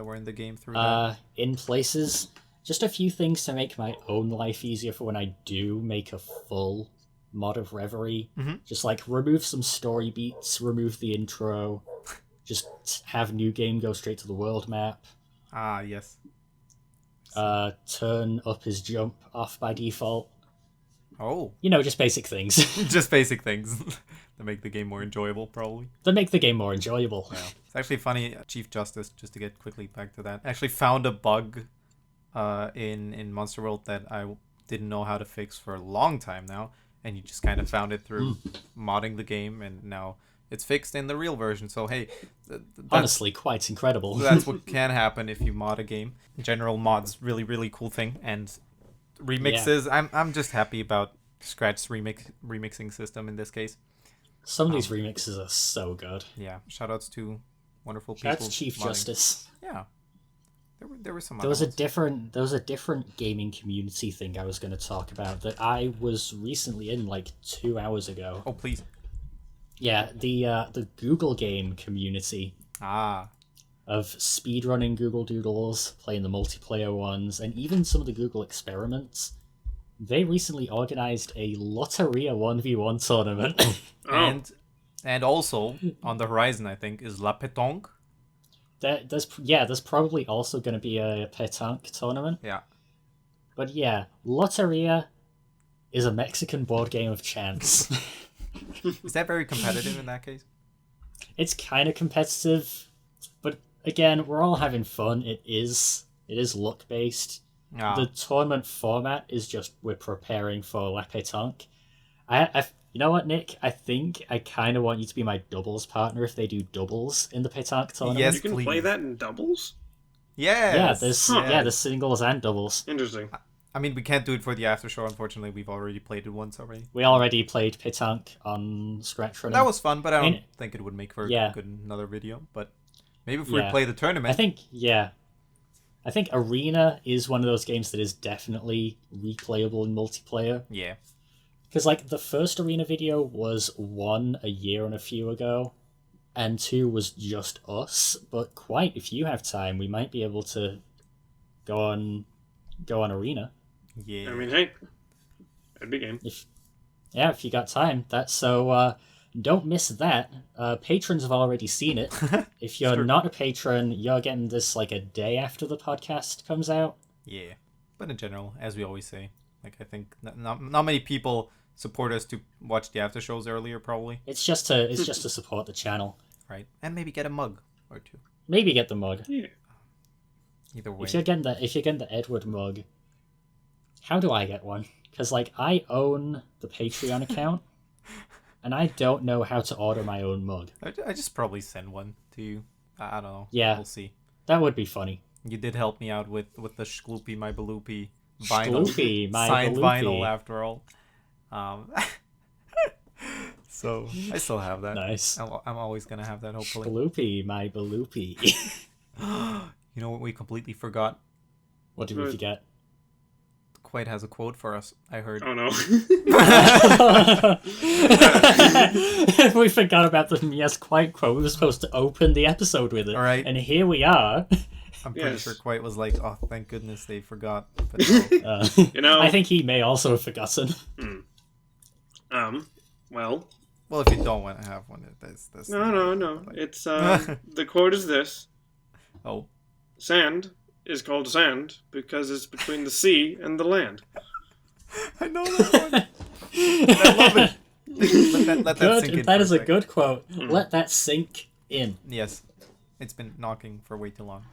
were in the game through that? In places, just a few things to make my own life easier for when I do make a full mod of Reverie. Just like remove some story beats, remove the intro, just have new game go straight to the world map. Yes. Turn up his jump off by default. Oh. Just basic things. Just basic things that make the game more enjoyable, probably. That make the game more enjoyable. Yeah. It's actually funny, Chief Justice, just to get quickly back to that, actually found a bug in Monster World that I didn't know how to fix for a long time now, and you just kind of found it through modding the game, and now it's fixed in the real version. So hey, honestly, quite incredible. That's what can happen if you mod a game. In general, mods really cool thing, and remixes. Yeah. I'm just happy about Scratch's remixing system in this case. Some of these remixes are so good. Yeah, shoutouts to wonderful people. Shoutouts to Chief Justice. Yeah, there were some. There was a different gaming community thing I was going to talk about that I was recently in like 2 hours ago. Oh please. Yeah, the Google game community. Of speedrunning Google Doodles, playing the multiplayer ones, and even some of the Google experiments. They recently organized a Lotteria 1v1 tournament. And also, on the horizon, I think, is La Pétanque. There's probably also going to be a Pétanque tournament. Yeah. But yeah, Lotteria is a Mexican board game of chance. Is that very competitive in that case? It's kind of competitive, but again, we're all having fun. It is luck based. The tournament format is just we're preparing for La Pétanque. You know what, Nick? I think I kind of want you to be my doubles partner if they do doubles in the Pétanque tournament. Yes, you can please. Play that in doubles? Yes. Yeah, there's singles and doubles. Interesting. I mean, we can't do it for the after show, unfortunately. We've already played it once already. We already played Pétanque on ScratchRunning. That was fun, but I don't think it would make for another video. But maybe if we play the tournament. I think Arena is one of those games that is definitely replayable in multiplayer. Yeah. Because, like, the first Arena video was 1 a year and a few ago, and 2 was just us. But if you have time, we might be able to go on Arena. Yeah. I mean, hey, that'd be game. If you got time. Don't miss that. Patrons have already seen it. If you're not a patron, you're getting this like a day after the podcast comes out. Yeah, but in general, as we always say, like I think not many people support us to watch the after shows earlier. Probably it's just to support the channel, right? And maybe get a mug or two. Maybe get the mug. Yeah. Either way, if you're getting the Edward mug, how do I get one? Because like I own the Patreon account. And I don't know how to order my own mug. I just probably send one to you. I don't know. Yeah. We'll see. That would be funny. You did help me out with the Shkloopy My Baloopy vinyl. Shkloopy My signed Baloopy. vinyl, after all. So, I still have that. Nice. I'm always going to have that, hopefully. Shkloopy My Baloopy. You know what we completely forgot? What did we forget? Quite has a quote for us, I heard. Oh no. We forgot about the Yes Quite quote. We were supposed to open the episode with it. All right. And here we are. I'm pretty sure Quite was like, oh, thank goodness they forgot. But no. I think he may also have forgotten. Well, if you don't want to have one, that's No. Like... It's, the quote is this. Oh. Sand is called sand because it's between the sea and the land. I know that one. I love it. Let that sink in. That is a good quote. Let that sink in. Yes. It's been knocking for way too long.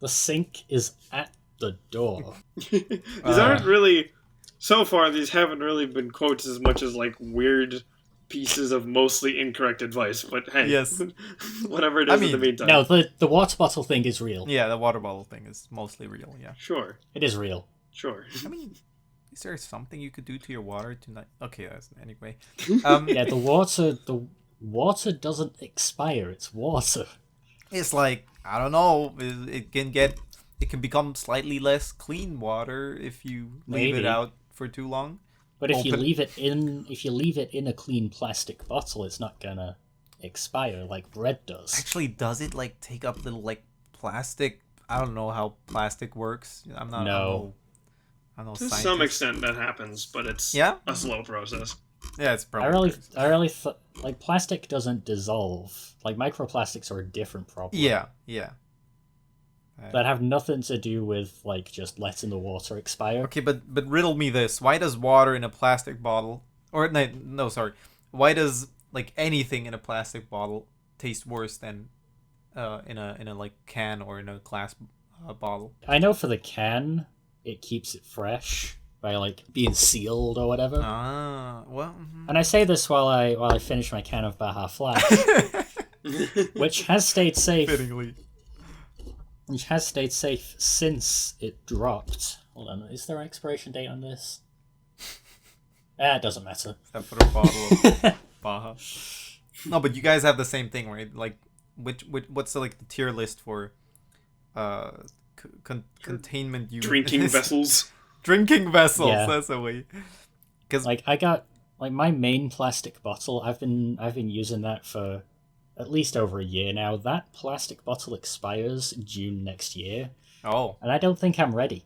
The sink is at the door. These aren't really... So far, these haven't really been quotes as much as, like, weird pieces of mostly incorrect advice, but hey, yes. whatever it is in the meantime. No, the water bottle thing is real. Yeah, the water bottle thing is mostly real, yeah. Sure. It is real. Sure. I mean, is there something you could do to your water to not... Okay, anyway. Yeah, the water doesn't expire, it's water. It's like, I don't know, it can become slightly less clean water if you leave it out for too long. But if you leave it in a clean plastic bottle, it's not gonna expire like bread does. Actually, does it like take up little like plastic? I don't know how plastic works. I'm not. No. I'm no to scientist. some extent that happens, but it's a slow process. Yeah, it's probably. I really like plastic doesn't dissolve. Like microplastics are a different problem. Yeah. That have nothing to do with like just letting the water expire. Okay, but riddle me this: why does water in a plastic bottle, or sorry, why does like anything in a plastic bottle taste worse than in a like can or in a glass bottle? I know for the can, it keeps it fresh by like being sealed or whatever. Ah, well. Mm-hmm. And I say this while I finish my can of Baja Flash, which has stayed safe. Fittingly. Which has stayed safe since it dropped. Hold on, is there an expiration date on this? It doesn't matter. Except for the bottle of Baja. No, but you guys have the same thing, right? Like, what's the tier list for containment units? Drinking vessels. Drinking vessels. Yeah. That's a way. Because I got my main plastic bottle. I've been using that for at least over a year now. That plastic bottle expires June next year. Oh. And I don't think I'm ready.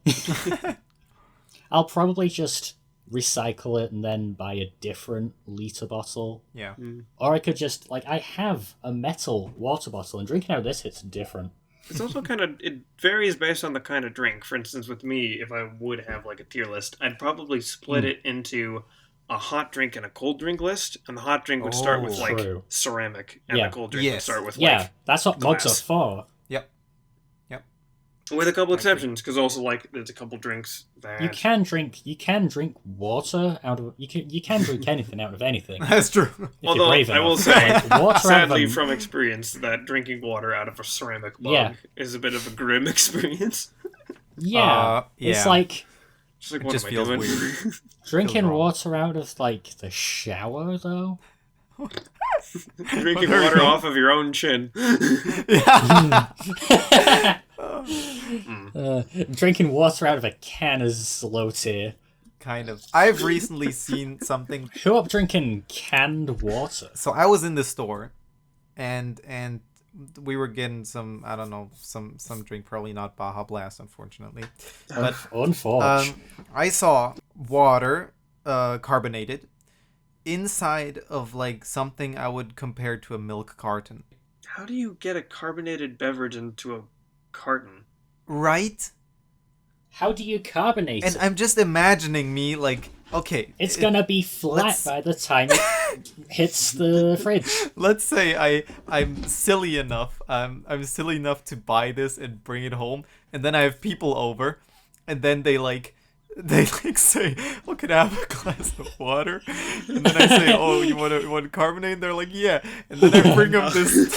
I'll probably just recycle it and then buy a different liter bottle. Yeah. Or I could just, I have a metal water bottle, and drinking out of this hits different. It's also it varies based on the kind of drink. For instance, with me, if I would have a tier list, I'd probably split it into a hot drink and a cold drink list, and the hot drink would start with true. ceramic, and the cold drink would start with that's what mugs are for. Yep. With a couple exceptions, because also there's a couple drinks that you can drink water out of you can drink anything out of anything. That's true. Although I will say, water sadly from experience, that drinking water out of a ceramic mug is a bit of a grim experience. It's like. Just what just feels weird. Drinking water out of the shower though. Drinking water off of your own chin. Drinking water out of a can is low tier. Kind of. I've recently seen something. Who up drinking canned water? So I was in the store, and we were getting some, I don't know, some drink, probably not Baja Blast, unfortunately. But unfortunately, I saw water, carbonated, inside of something I would compare to a milk carton. How do you get a carbonated beverage into a carton? Right? How do you carbonate it? And I'm just imagining me okay. It's gonna be flat by the time it hits the fridge. Let's say I'm silly enough. I'm silly enough to buy this and bring it home, and then I have people over, and then they say, "Oh, can I have a glass of water?" And then I say, "Oh, you want carbonate?" And they're like, "Yeah." And then I bring them this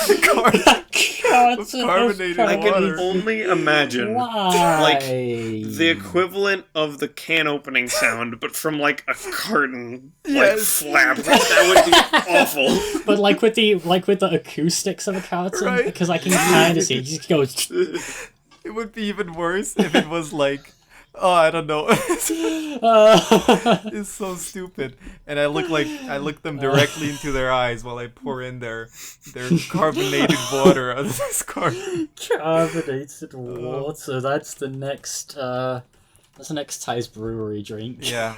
carbonated water. I can only imagine the equivalent of the can opening sound, but from a carton flap. That would be awful. But with the acoustics of a carton, right? Because I can kind of see it just goes. It would be even worse if it was oh, I don't know. It's so stupid. And I look them directly into their eyes while I pour in their carbonated water out of this carton. Carbonated water. That's the next Ty's brewery drink. Yeah.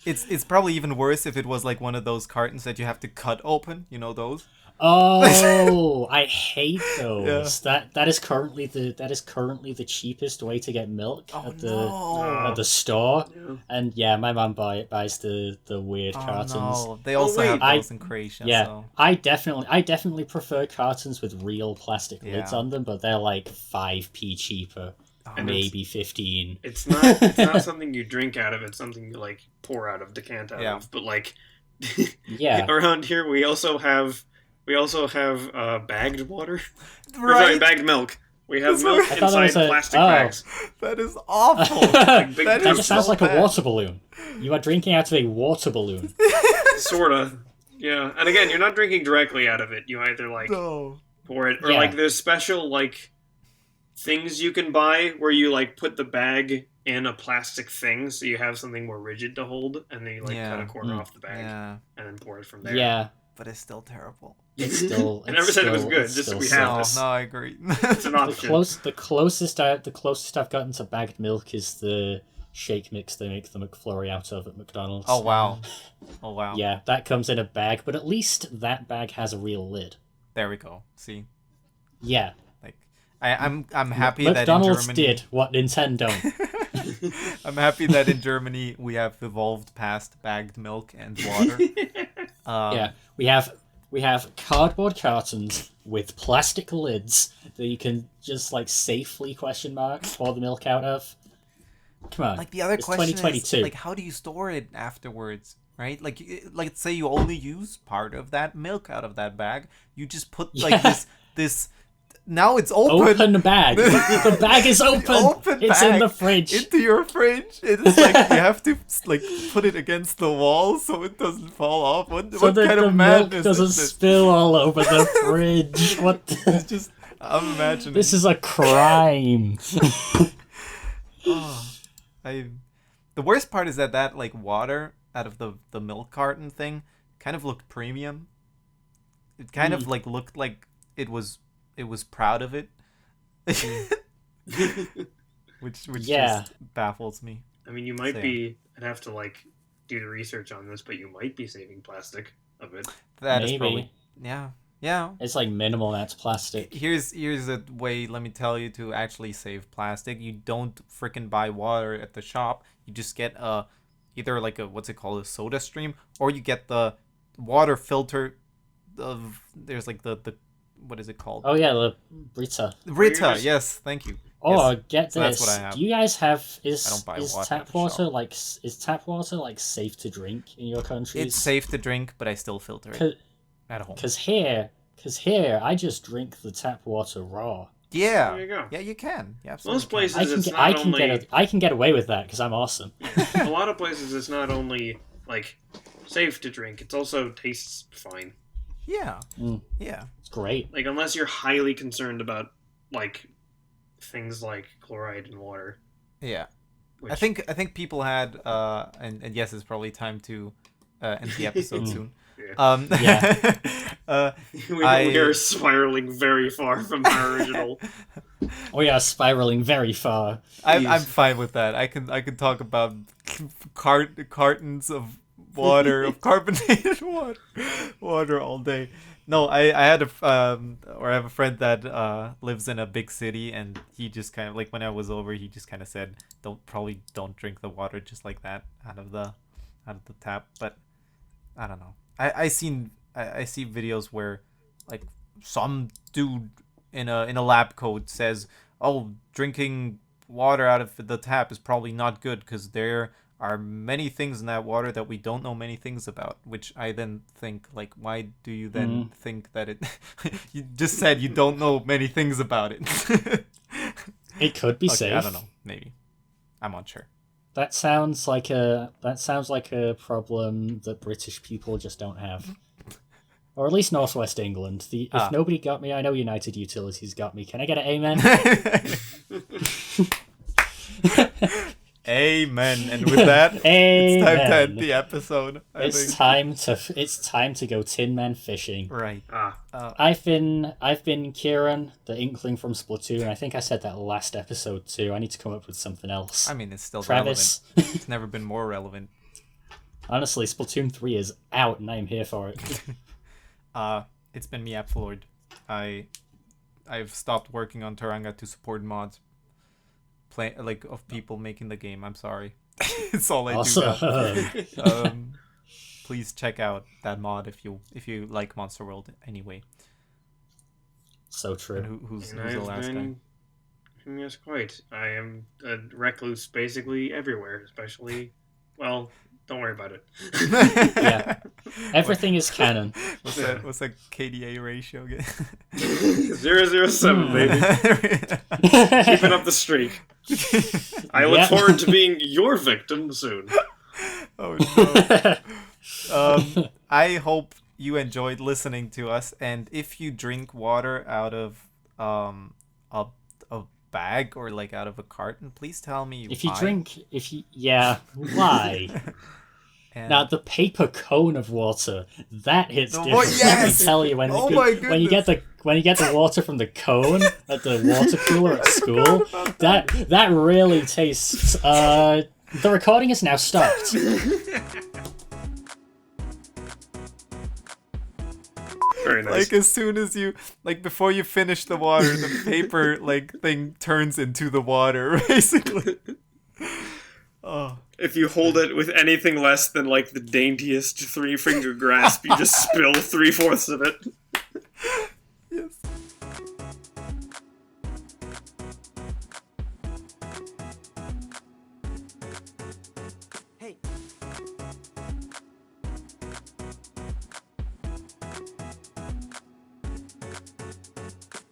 It's probably even worse if it was one of those cartons that you have to cut open. You know those? Oh, I hate those. Yeah. That is currently the cheapest way to get milk at the store. Yeah. And my mom buys the weird cartons. No. They also have those in Croatia. Yeah, so. I definitely prefer cartons with real plastic lids on them, but they're 5p cheaper. And maybe 15. It's not something you drink out of. It's something you pour out of, decant out of. But Yeah. Around here, we also have bagged water. Right. Sorry, bagged milk. We have milk inside plastic bags. That is awful. Big that just sounds like bad. a water balloon. You are drinking out of a water balloon. Sorta. Yeah. And again, you're not drinking directly out of it. You either pour it, or there's special things you can buy where you put the bag in a plastic thing, so you have something more rigid to hold, and then you cut a corner off the bag and then pour it from there. Yeah. But it's still terrible. It's still. I never said it was good. Just we have this. No, I agree. It's an option. The closest I've gotten to bagged milk is the shake mix they make the McFlurry out of at McDonald's. Oh wow. Yeah, that comes in a bag, but at least that bag has a real lid. There we go. See. Yeah. I'm happy that McDonald's in Germany did what Nintendo. I'm happy that in Germany we have evolved past bagged milk and water. We have cardboard cartons with plastic lids that you can just safely pour the milk out of. Come on. The other question 2022. is how do you store it afterwards? Right? Let's say you only use part of that milk out of that bag. You just put this. Now it's open. Open bag. The bag is open. It's in the fridge. Into your fridge. It's you have to put it against the wall so it doesn't fall off. What kind of madness milk doesn't is this? spill all over the fridge. What? It's just I'm imagining. This is a crime. The worst part is that water out of the milk carton thing kind of looked premium. It kind of looked like it was proud of it. which just baffles me. I mean, you might be. I'd have to do the research on this, but you might be saving plastic of it. That is probably yeah. It's minimal amounts of plastic. Here's a way. Let me tell you to actually save plastic. You don't frickin' buy water at the shop. You just get either a soda stream, or you get the water filter. There's the what is it called? Oh yeah, the Brita. Brita, yes, thank you. Oh, yes. get this. That's what I have. Do you guys have is tap water tap water safe to drink in your countries? It's safe to drink, but I still filter it at home. Because here I just drink the tap water raw. Yeah. There you go. Yeah, you can. Yeah, absolutely. Most places I can get away with that because I'm awesome. A lot of places it's not only safe to drink, it also tastes fine. Yeah. Yeah. It's great. Unless you're highly concerned about things like chloride in water. Yeah. I think people had and yes, it's probably time to end the episode soon. Yeah. We are spiraling very far from our original. We are spiraling very far. I'm fine with that. I can talk about cartons of water, of carbonated water all day. No, I have a friend that lives in a big city, and he just kind of when I was over, he just kind of said, don't drink the water just like that out of the tap. But I don't know. I see videos where some dude in a lab coat says, oh, drinking water out of the tap is probably not good because there are many things in that water that we don't know many things about, which I then think, why do you then think that it... You just said you don't know many things about it. It could be safe. I don't know. Maybe. I'm unsure. That sounds like a problem that British people just don't have. Or at least Northwest England. If nobody got me, I know United Utilities got me. Can I get an amen? Amen. And with that, it's time to end the episode. It's time to go Tin Man fishing. Right. I've been Keiron, the Inkling from Splatoon. I think I said that last episode too. I need to come up with something else. I mean, it's still Travis. relevant. It's never been more relevant. Honestly, Splatoon 3 is out, and I am here for it. It's been me, Applord. I've stopped working on Taranga to support mods. Of people making the game. I'm sorry. It's all I do now. Please check out that mod if you like Monster World anyway. So true. And who's the last guy? Yes, quite. I am a recluse basically everywhere, especially... Well, don't worry about it. Yeah. Everything is canon. What's that KDA ratio again? 007, baby. Keeping up the streak. I look forward to being your victim soon. Oh no. I hope you enjoyed listening to us, and if you drink water out of a bag or like out of a carton, please tell me why. Now the paper cone of water that hits different. Let me tell you, when you get the water from the cone at the water cooler at school, that really tastes. The recording is now stopped. Very nice. Like as soon as you before you finish the water, the paper thing turns into the water basically. Oh. If you hold it with anything less than the daintiest 3-finger grasp, you just spill 3/4 of it.